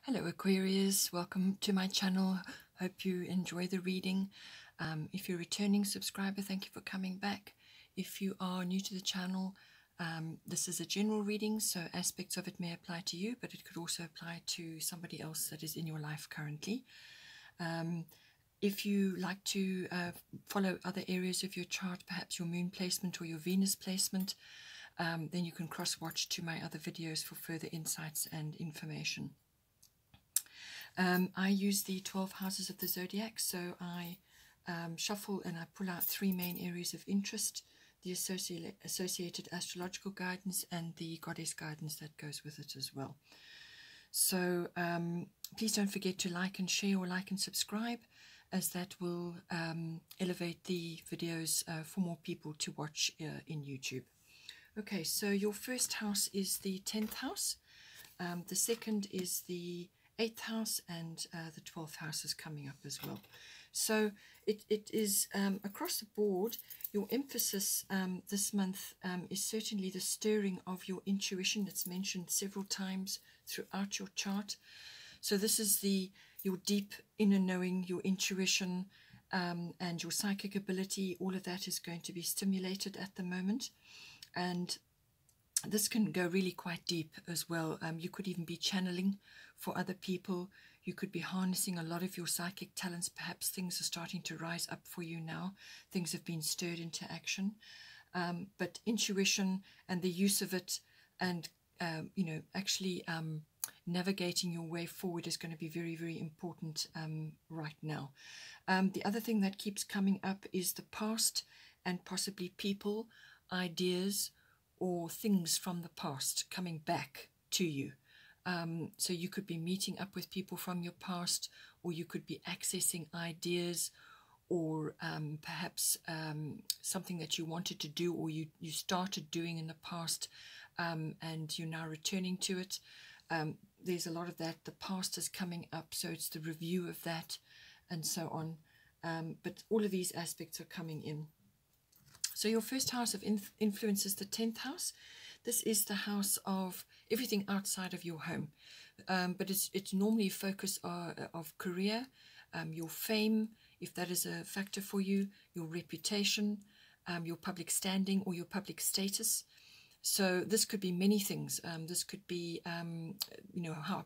Hello Aquarius, welcome to my channel. Hope you enjoy the reading. If you're a returning subscriber, thank you for coming back. If you are new to the channel, this is a general reading, so aspects of it may apply to you, but it could also apply to somebody else that is in your life currently. If you like to follow other areas of your chart, perhaps your moon placement or your Venus placement, then you can cross-watch to my other videos for further insights and information. I use the 12 houses of the zodiac, so I shuffle and I pull out three main areas of interest: the associated astrological guidance and the goddess guidance that goes with it as well. So please don't forget to like and share, or like and subscribe, as that will elevate the videos for more people to watch in YouTube. Okay, so your first house is the 10th house, the second is the 8th house, and the 12th house is coming up as well. So it is across the board, your emphasis this month is certainly the stirring of your intuition. It's mentioned several times throughout your chart. So this is your deep inner knowing, your intuition, and your psychic ability. All of that is going to be stimulated at the moment. And this can go really quite deep as well. You could even be channeling for other people. You could be harnessing a lot of your psychic talents. Perhaps things are starting to rise up for you now. Things have been stirred into action. But intuition and the use of it, and actually navigating your way forward is going to be very, very important right now. The other thing that keeps coming up is the past, and possibly people, ideas, or things from the past coming back to you. So you could be meeting up with people from your past, or you could be accessing ideas, or perhaps something that you wanted to do, or you started doing in the past, and you're now returning to it. There's a lot of that. The past is coming up, so it's the review of that and so on. But all of these aspects are coming in. So your first house of influence is the 10th house. This is the house of everything outside of your home. But it's normally focus of career, your fame, if that is a factor for you, your reputation, your public standing, or your public status. So this could be many things. This could be,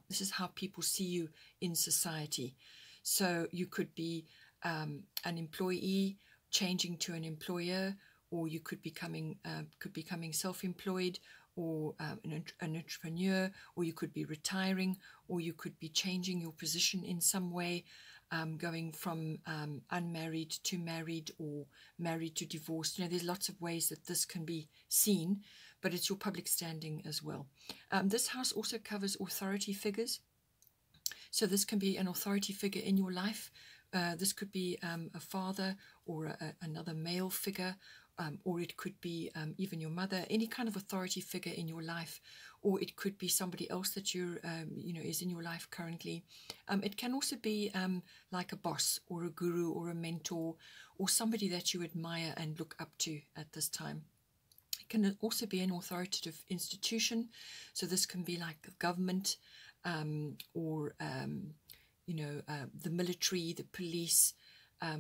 this is how people see you in society. So you could be an employee changing to an employer, or you could becoming self-employed, or an entrepreneur, or you could be retiring, or you could be changing your position in some way, going from unmarried to married, or married to divorced. There's lots of ways that this can be seen, but it's your public standing as well. This house also covers authority figures. So this can be an authority figure in your life. This could be a father, or another male figure, or it could be even your mother, any kind of authority figure in your life, or it could be somebody else that you're, is in your life currently. It can also be like a boss, or a guru, or a mentor, or somebody that you admire and look up to at this time. It can also be an authoritative institution. So this can be like the government, or the military, the police,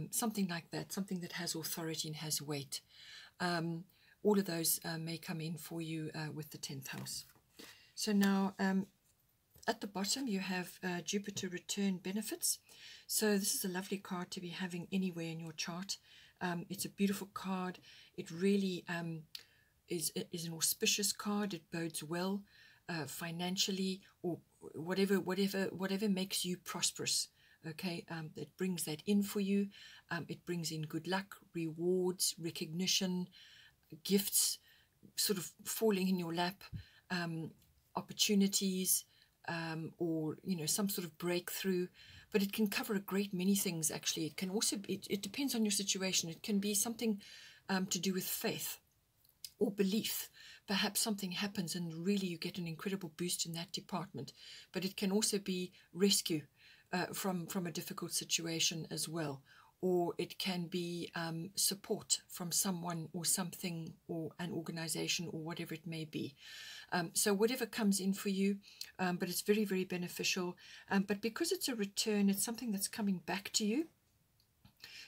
something like that, something that has authority and has weight. All of those may come in for you with the 10th house. So now at the bottom you have Jupiter return benefits. So this is a lovely card to be having anywhere in your chart. It's a beautiful card. It really is an auspicious card. It bodes well financially, or whatever makes you prosperous. Okay, it brings that in for you. It brings in good luck, rewards, recognition, gifts sort of falling in your lap, opportunities, or some sort of breakthrough. But it can cover a great many things actually. It can also be, it depends on your situation. It can be something to do with faith or belief. Perhaps something happens and really you get an incredible boost in that department. But it can also be rescue from a difficult situation as well, or it can be support from someone or something or an organization or whatever it may be. So whatever comes in for you, but it's very, very beneficial. But because it's a return, it's something that's coming back to you.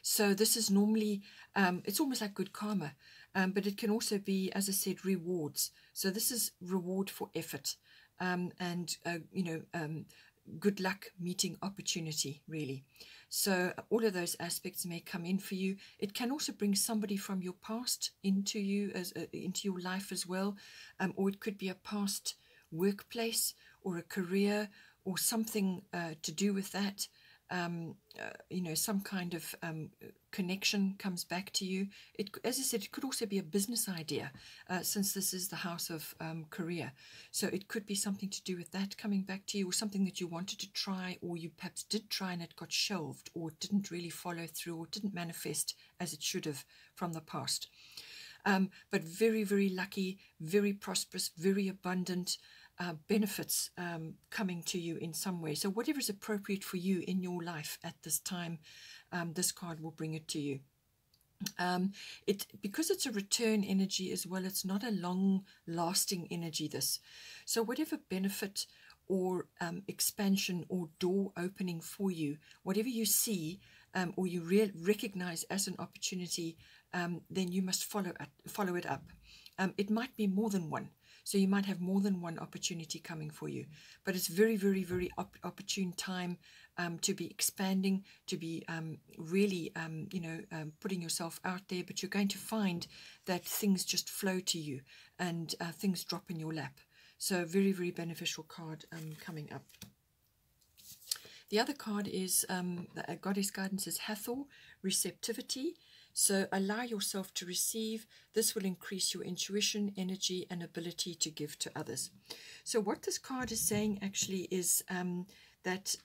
So this is normally, it's almost like good karma, but it can also be, as I said, rewards. So this is reward for effort, and, good luck meeting opportunity, really. So all of those aspects may come in for you. It can also bring somebody from your past into you, into your life as well, or it could be a past workplace or a career or something to do with that. Some kind of connection comes back to you. As I said, it could also be a business idea, since this is the house of career. So it could be something to do with that coming back to you, or something that you wanted to try, or you perhaps did try and it got shelved, or didn't really follow through, or didn't manifest as it should have from the past. But very, very lucky, very prosperous, very abundant, benefits coming to you in some way. So whatever is appropriate for you in your life at this time, this card will bring it to you. Because it's a return energy as well, it's not a long-lasting energy, this. So whatever benefit or expansion or door opening for you, whatever you see or you recognize as an opportunity, then you must follow it up. It might be more than one. So you might have more than one opportunity coming for you. But it's very, very, very opportune time to be expanding, to be really, putting yourself out there. But you're going to find that things just flow to you and things drop in your lap. So very, very beneficial card coming up. The other card is, the Goddess Guidance is Hathor, receptivity. So allow yourself to receive. This will increase your intuition, energy, and ability to give to others. So what this card is saying actually is that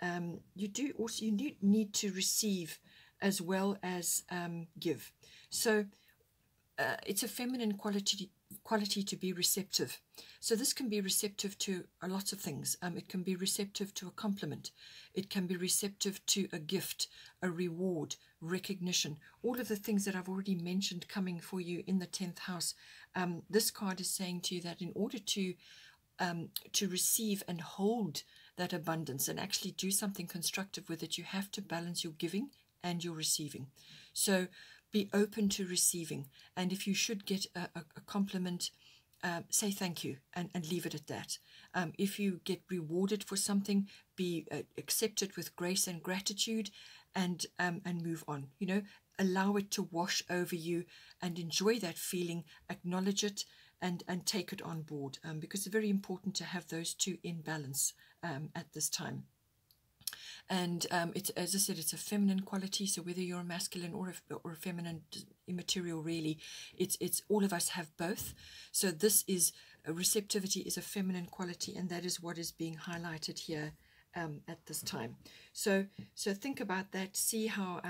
you need to receive as well as give. So it's a feminine quality to be receptive. So this can be receptive to a lot of things. It can be receptive to a compliment. It can be receptive to a gift, a reward, recognition, all of the things that I've already mentioned coming for you in the 10th house. This card is saying to you that in order to receive and hold that abundance and actually do something constructive with it, you have to balance your giving and your receiving. So be open to receiving, and if you should get a compliment, say thank you and leave it at that. If you get rewarded for something, accept it with grace and gratitude, and move on. Allow it to wash over you and enjoy that feeling, acknowledge it, and take it on board, because it's very important to have those two in balance at this time. And as I said, it's a feminine quality. So whether you're a masculine or a feminine, immaterial, really, it's all of us have both. So this is receptivity is a feminine quality, and that is what is being highlighted here at this time. So think about that. See how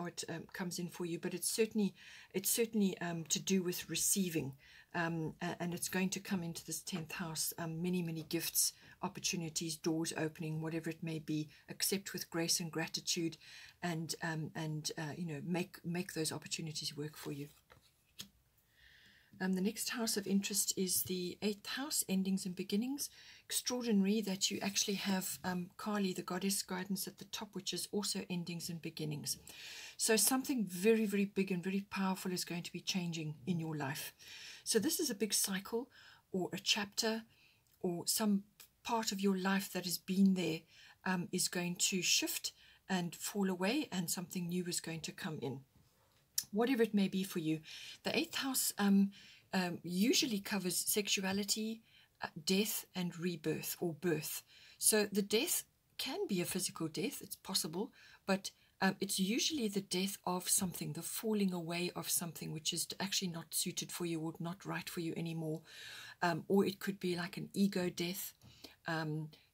it comes in for you. But it's certainly to do with receiving, and it's going to come into this 10th house. Many gifts, opportunities, doors opening, whatever it may be. Accept with grace and gratitude, and make those opportunities work for you. The next house of interest is the 8th house, endings and beginnings. Extraordinary that you actually have Kali, the Goddess Guidance, at the top, which is also endings and beginnings. So something very, very big and very powerful is going to be changing in your life. So this is a big cycle or a chapter or some part of your life that has been there is going to shift and fall away, and something new is going to come in. Whatever it may be for you. The 8th house usually covers sexuality, death, and rebirth or birth. So the death can be a physical death, it's possible, but it's usually the death of something, the falling away of something which is actually not suited for you or not right for you anymore. Or it could be like an ego death.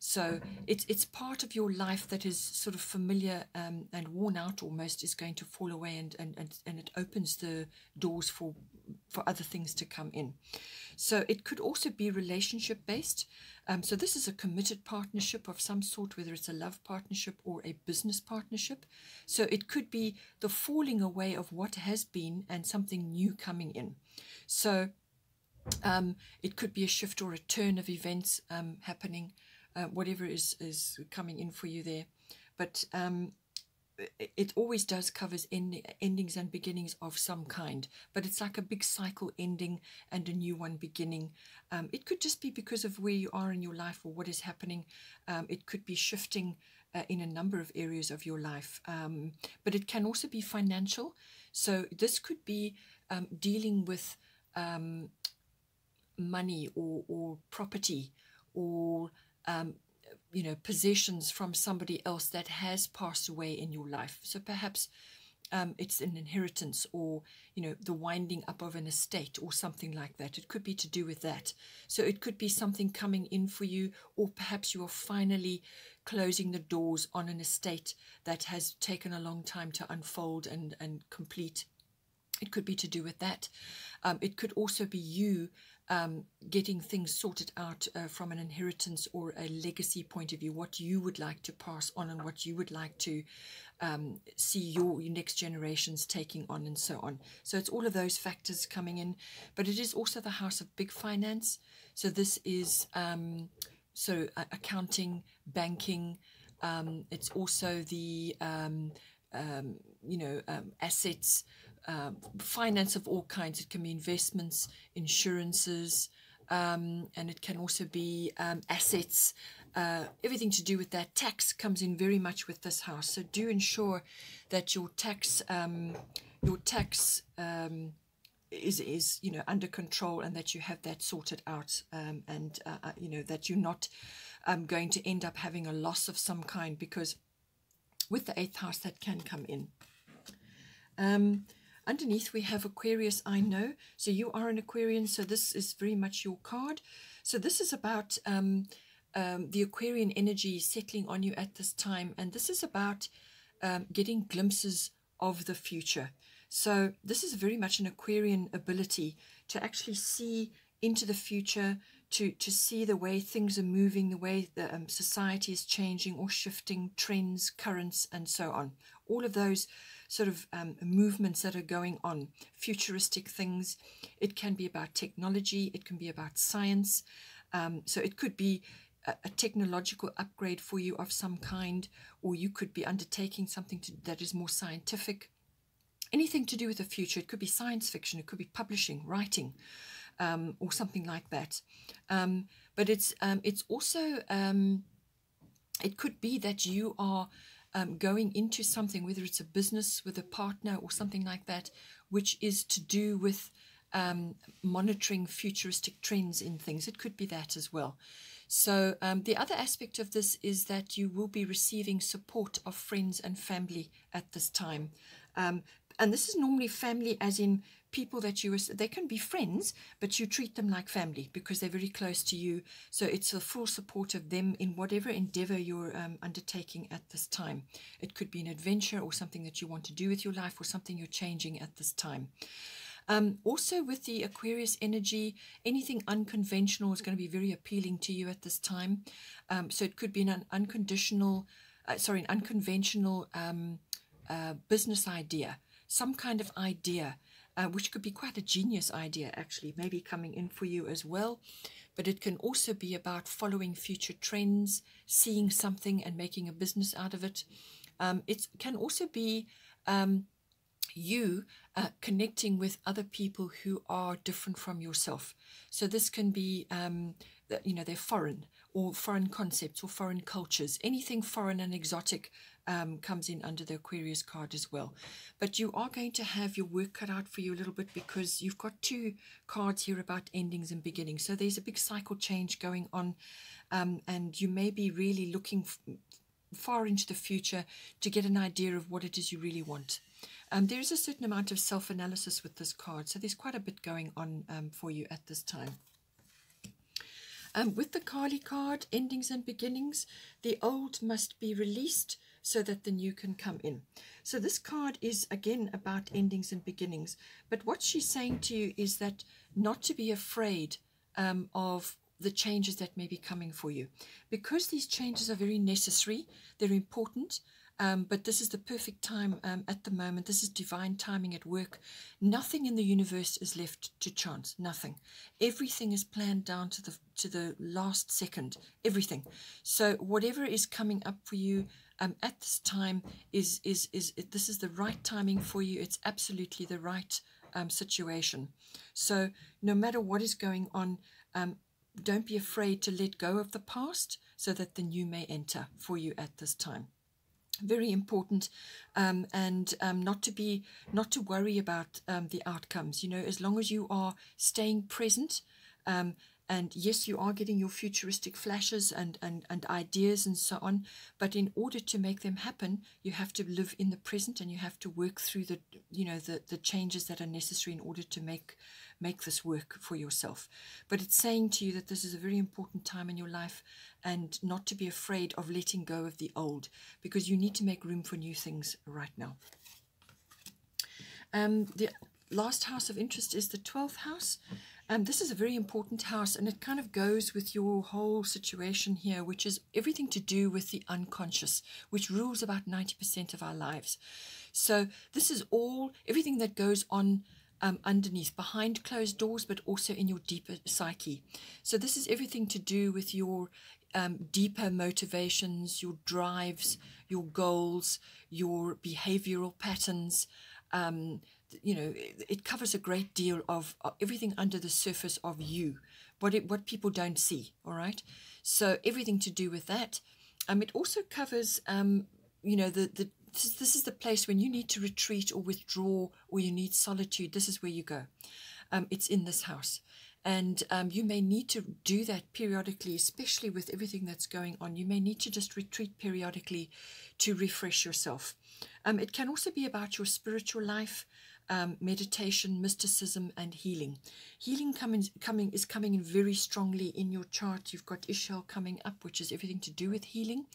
So it's part of your life that is sort of familiar and worn out almost is going to fall away, and it opens the doors for other things to come in. So it could also be relationship based. So this is a committed partnership of some sort, whether it's a love partnership or a business partnership. So it could be the falling away of what has been and something new coming in. So it could be a shift or a turn of events happening, whatever is coming in for you there. But it always does covers endings and beginnings of some kind, but it's like a big cycle ending and a new one beginning. It could just be because of where you are in your life or what is happening. It could be shifting in a number of areas of your life, but it can also be financial. So this could be dealing with money or property or you know, possessions from somebody else that has passed away in your life. So perhaps it's an inheritance, or you know, the winding up of an estate or something like that. It could be to do with that. So it could be something coming in for you, or perhaps you are finally closing the doors on an estate that has taken a long time to unfold and complete. It could be to do with that. It could also be you getting things sorted out from an inheritance or a legacy point of view, what you would like to pass on and what you would like to see your next generations taking on, and so on. So it's all of those factors coming in, but it is also the house of big finance. So this is accounting, banking. It's also the assets, finance of all kinds. It can be investments, insurances, and it can also be assets, everything to do with that. Tax comes in very much with this house, so do ensure that your tax is you know, under control, and that you have that sorted out, and you know, that you're not going to end up having a loss of some kind, because with the 8th house that can come in. Underneath we have Aquarius, I know. So you are an Aquarian, so this is very much your card. So this is about the Aquarian energy settling on you at this time, and this is about getting glimpses of the future. So this is very much an Aquarian ability to actually see into the future, to see the way things are moving, the way the society is changing or shifting, trends, currents, and so on. All of those sort of movements that are going on, futuristic things. It can be about technology, it can be about science. So it could be a technological upgrade for you of some kind, or you could be undertaking something that is more scientific. Anything to do with the future. It could be science fiction, it could be publishing, writing, or something like that. But it's also, it could be that you are going into something, whether it's a business with a partner or something like that, which is to do with monitoring futuristic trends in things. It could be that as well. So the other aspect of this is that you will be receiving support of friends and family at this time. And this is normally family as in people that they can be friends, but you treat them like family because they're very close to you. So it's the full support of them in whatever endeavor you're undertaking at this time. It could be an adventure or something that you want to do with your life, or something you're changing at this time. Also with the Aquarius energy, anything unconventional is going to be very appealing to you at this time. So it could be an unconventional business idea, some kind of idea, which could be quite a genius idea actually, maybe coming in for you as well. But it can also be about following future trends, seeing something and making a business out of it. It can also be you connecting with other people who are different from yourself. So this can be, you know, they're foreign, or foreign concepts or foreign cultures. Anything foreign and exotic comes in under the Aquarius card as well. But you are going to have your work cut out for you a little bit, because you've got 2 cards here about endings and beginnings. So there's a big cycle change going on, and you may be really looking far into the future to get an idea of what it is you really want. There is a certain amount of self-analysis with this card, so there's quite a bit going on for you at this time. With the Kali card, endings and beginnings, the old must be released so that the new can come in. So this card is again about endings and beginnings. But what she's saying to you is that not to be afraid of the changes that may be coming for you. Because these changes are very necessary, they're important, but this is the perfect time at the moment. This is divine timing at work. Nothing in the universe is left to chance. Nothing. Everything is planned down to the last second. Everything. So whatever is coming up for you at this time this is the right timing for you. It's absolutely the right situation. So no matter what is going on, don't be afraid to let go of the past so that the new may enter for you at this time. Very important, and not to worry about the outcomes. You know, as long as you are staying present, and yes, you are getting your futuristic flashes and ideas and so on, but in order to make them happen, you have to live in the present, and you have to work through the changes that are necessary in order to make this work for yourself. But it's saying to you that this is a very important time in your life, and not to be afraid of letting go of the old, because you need to make room for new things right now. The last house of interest is the 12th house. This is a very important house, and it kind of goes with your whole situation here, which is everything to do with the unconscious, which rules about 90% of our lives. So this is everything that goes on underneath, behind closed doors, but also in your deeper psyche. So this is everything to do with your deeper motivations, your drives, your goals, your behavioral patterns. You know, it covers a great deal of everything under the surface of you, what people don't see. All right, so everything to do with that. It also covers, you know, this is the place when you need to retreat or withdraw, or you need solitude. This is where you go. It's in this house. And you may need to do that periodically, especially with everything that's going on. You may need to just retreat periodically to refresh yourself. It can also be about your spiritual life, meditation, mysticism, and healing. Healing is coming in very strongly in your chart. You've got Ishel coming up, which is everything to do with healing.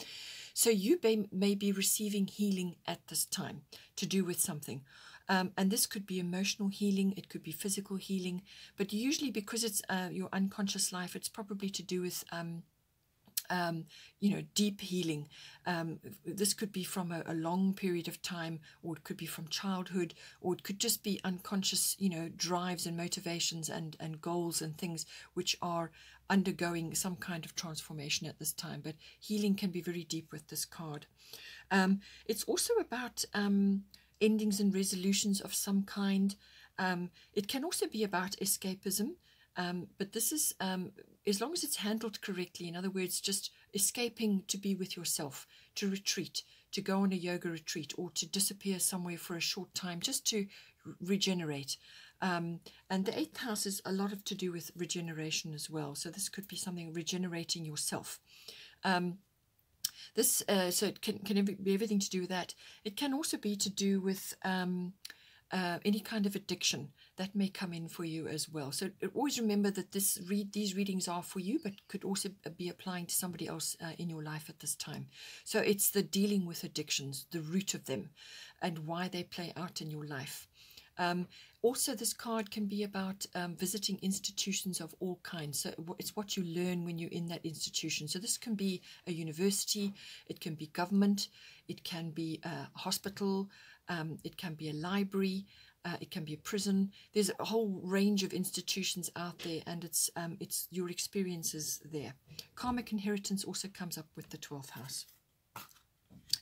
So you may be receiving healing at this time to do with something. And this could be emotional healing, it could be physical healing, but usually because it's your unconscious life, it's probably to do with you know, deep healing. This could be from a long period of time, or it could be from childhood, or it could just be unconscious, you know, drives and motivations and goals and things which are undergoing some kind of transformation at this time. But healing can be very deep with this card. It's also about endings and resolutions of some kind. It can also be about escapism, but this is, as long as it's handled correctly, in other words, just escaping to be with yourself, to retreat, to go on a yoga retreat, or to disappear somewhere for a short time, just to regenerate. And the 8th house is a lot to do with regeneration as well. So this could be something regenerating yourself. So it can be everything to do with that. It can also be to do with any kind of addiction that may come in for you as well. So always remember that these readings are for you, but could also be applying to somebody else in your life at this time. So it's the dealing with addictions, the root of them, and why they play out in your life. Also, this card can be about visiting institutions of all kinds. So it's what you learn when you're in that institution. So this can be a university, it can be government, it can be a hospital, it can be a library, it can be a prison. There's a whole range of institutions out there, and it's your experiences there. Karmic inheritance also comes up with the 12th house.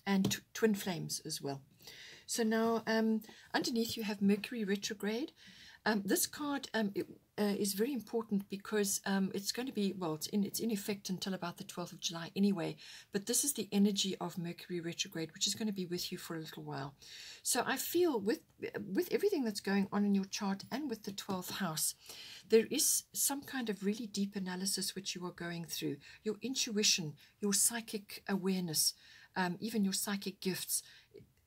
And twin flames as well. So now underneath you have Mercury retrograde. This card is very important because it's going to be, well, it's in effect until about the 12th of July anyway, but this is the energy of Mercury retrograde, which is going to be with you for a little while. So I feel with everything that's going on in your chart and with the 12th house, there is some kind of really deep analysis which you are going through. Your intuition, your psychic awareness, even your psychic gifts,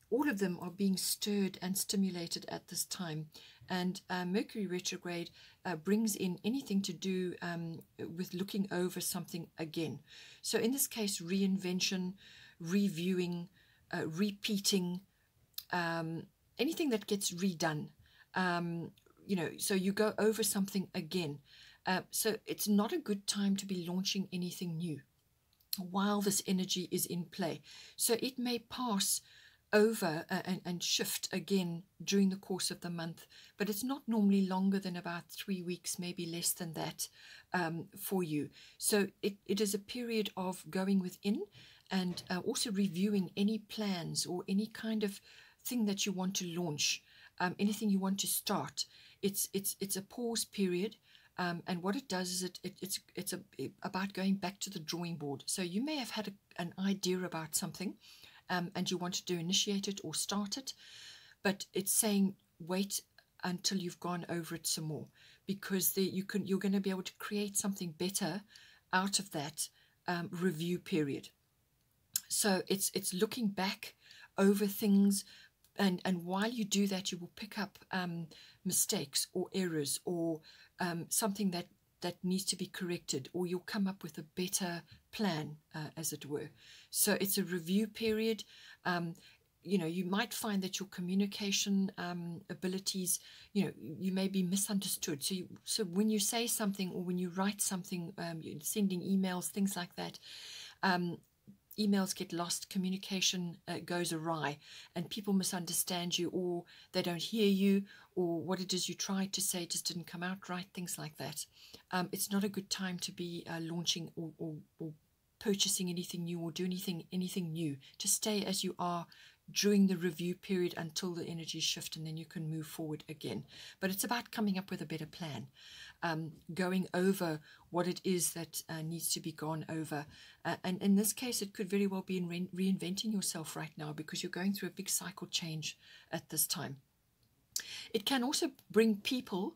all of them are being stirred and stimulated at this time. And Mercury retrograde brings in anything to do with looking over something again. So in this case, reinvention, reviewing, repeating, anything that gets redone. You know, so you go over something again. So it's not a good time to be launching anything new while this energy is in play. So it may pass over and shift again during the course of the month, but it's not normally longer than about 3 weeks, maybe less than that, for you. So it is a period of going within and also reviewing any plans or any kind of thing that you want to launch, anything you want to start. It's a pause period. And what it does is it's about going back to the drawing board. So you may have had an idea about something, and you wanted to initiate it or start it, but it's saying wait until you've gone over it some more, because you're going to be able to create something better out of that review period. So it's looking back over things, and while you do that, you will pick up mistakes or errors or something that needs to be corrected, or you'll come up with a better plan, as it were. So it's a review period. You know, you might find that your communication abilities, you know, you may be misunderstood. So when you say something or when you write something, you're sending emails, things like that, emails get lost, communication goes awry, and people misunderstand you, or they don't hear you, or what it is you tried to say just didn't come out right, things like that. It's not a good time to be launching or purchasing anything new or doing anything new. Just stay as you are during the review period until the energies shift, and then you can move forward again. But it's about coming up with a better plan, going over what it is that needs to be gone over. And in this case, it could very well be in reinventing yourself right now, because you're going through a big cycle change at this time. It can also bring people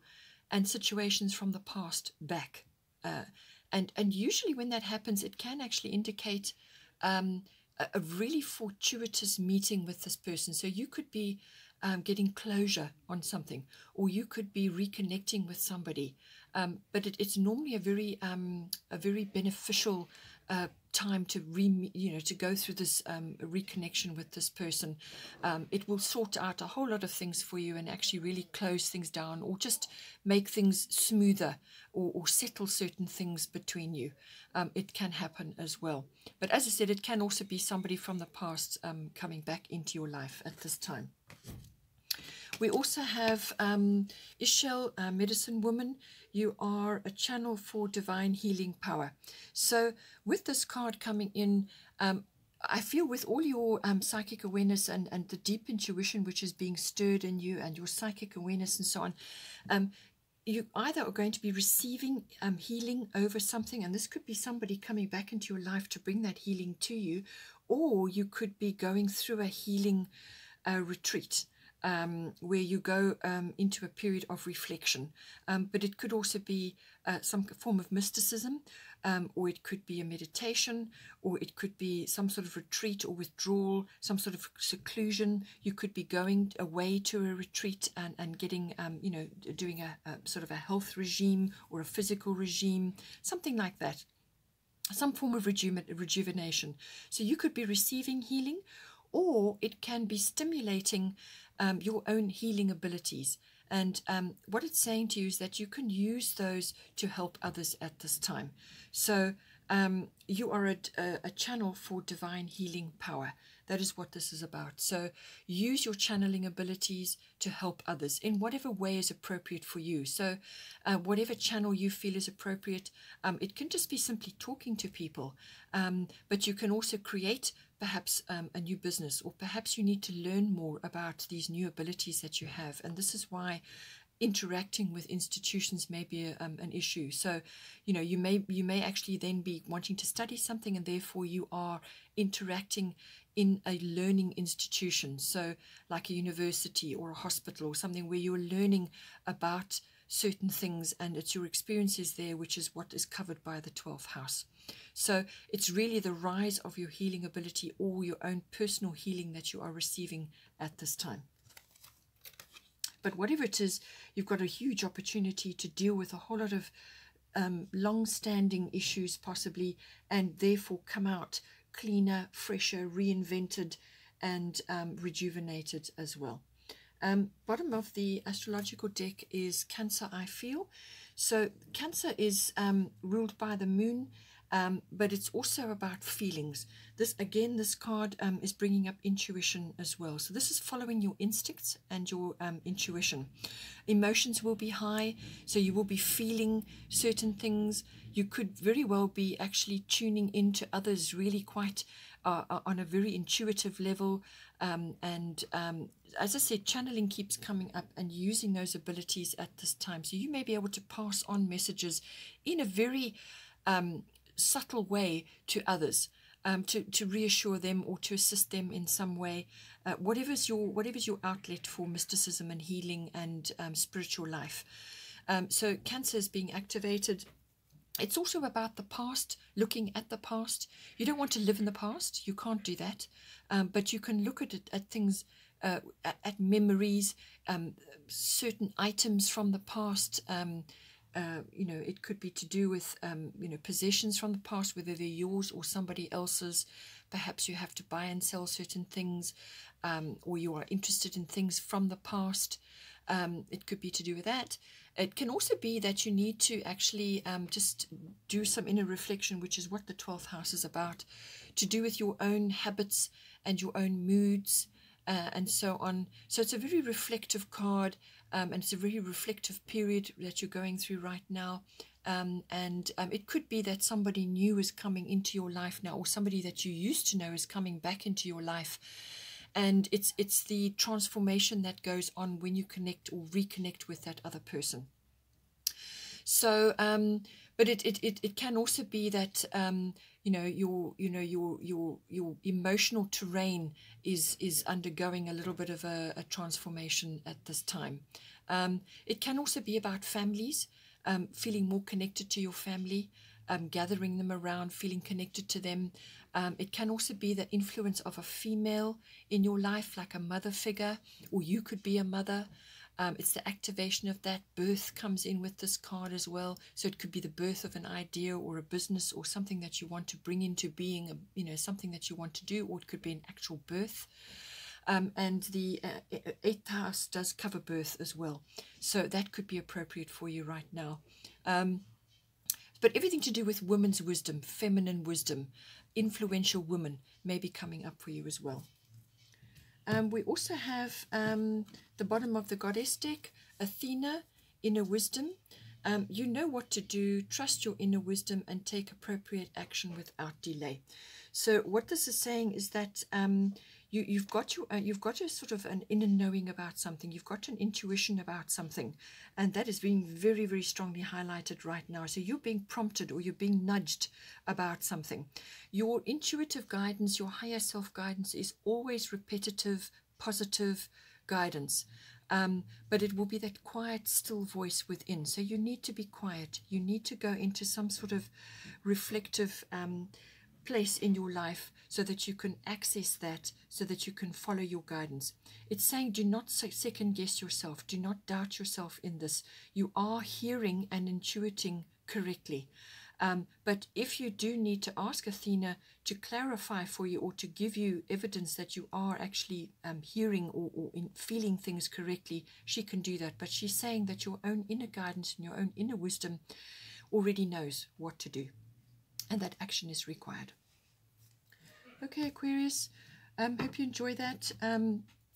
and situations from the past back. And usually when that happens, it can actually indicate a really fortuitous meeting with this person. So you could be getting closure on something, or you could be reconnecting with somebody. But it's normally a very beneficial time to to go through this reconnection with this person. It will sort out a whole lot of things for you and actually really close things down, or just make things smoother, or settle certain things between you. It can happen as well. But as I said, it can also be somebody from the past coming back into your life at this time. We also have Ishel, medicine woman. You are a channel for divine healing power. So with this card coming in, I feel with all your psychic awareness and the deep intuition which is being stirred in you, and your psychic awareness and so on, you either are going to be receiving healing over something, and this could be somebody coming back into your life to bring that healing to you, or you could be going through a healing retreat, where you go into a period of reflection. But it could also be some form of mysticism, or it could be a meditation, or it could be some sort of retreat or withdrawal, some sort of seclusion. You could be going away to a retreat and getting, doing a sort of a health regime or a physical regime, something like that, some form of rejuvenation. So you could be receiving healing, or it can be stimulating your own healing abilities. And what it's saying to you is that you can use those to help others at this time. So you are a channel for divine healing power. That is what this is about. So use your channeling abilities to help others in whatever way is appropriate for you. So whatever channel you feel is appropriate, it can just be simply talking to people, but you can also create perhaps a new business, or perhaps you need to learn more about these new abilities that you have. And this is why interacting with institutions may be an issue. So, you may actually then be wanting to study something, and therefore you are interacting in a learning institution. So like a university or a hospital or something, where you're learning about certain things, and it's your experiences there which is what is covered by the 12th house. So it's really the rise of your healing ability or your own personal healing that you are receiving at this time. But whatever it is, you've got a huge opportunity to deal with a whole lot of long-standing issues possibly, and therefore come out cleaner, fresher, reinvented, and rejuvenated as well. Bottom of the astrological deck is Cancer, I feel. So Cancer is ruled by the moon, but it's also about feelings. This card is bringing up intuition as well. So this is following your instincts and your intuition. Emotions will be high, so you will be feeling certain things. You could very well be actually tuning into others really quite on a very intuitive level. As I said, channeling keeps coming up, and using those abilities at this time. So you may be able to pass on messages in a very subtle way to others, to reassure them or to assist them in some way. Whatever's your outlet for mysticism and healing and spiritual life. So Cancer is being activated. It's also about the past, looking at the past. You don't want to live in the past. You can't do that. But you can look at it, at things, at memories, certain items from the past. You know, it could be to do with, you know, possessions from the past, whether they're yours or somebody else's. Perhaps you have to buy and sell certain things, or you are interested in things from the past. It could be to do with that. It can also be that you need to actually just do some inner reflection, which is what the 12th house is about, to do with your own habits and your own moods and so on. So it's a very reflective card, and it's a very reflective period that you're going through right now. It could be that somebody new is coming into your life now, or somebody that you used to know is coming back into your life. And it's the transformation that goes on when you connect or reconnect with that other person. So, but it can also be that you know, your emotional terrain is undergoing a little bit of a transformation at this time. It can also be about families, feeling more connected to your family, gathering them around, feeling connected to them. It can also be the influence of a female in your life, like a mother figure, or you could be a mother. It's the activation of that. Birth comes in with this card as well. So it could be the birth of an idea or a business or something that you want to bring into being, you know, something that you want to do, or it could be an actual birth. And the 8th house does cover birth as well. So that could be appropriate for you right now. But everything to do with women's wisdom, feminine wisdom, influential women may be coming up for you as well. We also have the bottom of the goddess deck, Athena, inner wisdom. You know what to do, trust your inner wisdom and take appropriate action without delay. So what this is saying is that you've got a sort of an inner knowing about something. You've got an intuition about something, and that is being very, very strongly highlighted right now. So you're being prompted or you're being nudged about something. Your intuitive guidance, your higher self guidance is always repetitive, positive guidance. But it will be that quiet, still voice within. So you need to be quiet. You need to go into some sort of reflective place in your life so that you can access that, so that you can follow your guidance. It's saying do not second guess yourself. Do not doubt yourself in this. You are hearing and intuiting correctly. But if you do need to ask Athena to clarify for you or to give you evidence that you are actually hearing or feeling things correctly, she can do that. But she's saying that your own inner guidance and your own inner wisdom already knows what to do, and that action is required. Okay, Aquarius, hope you enjoy that.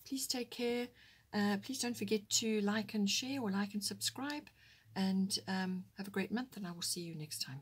Please take care. Please don't forget to like and share, or like and subscribe. And have a great month, and I will see you next time.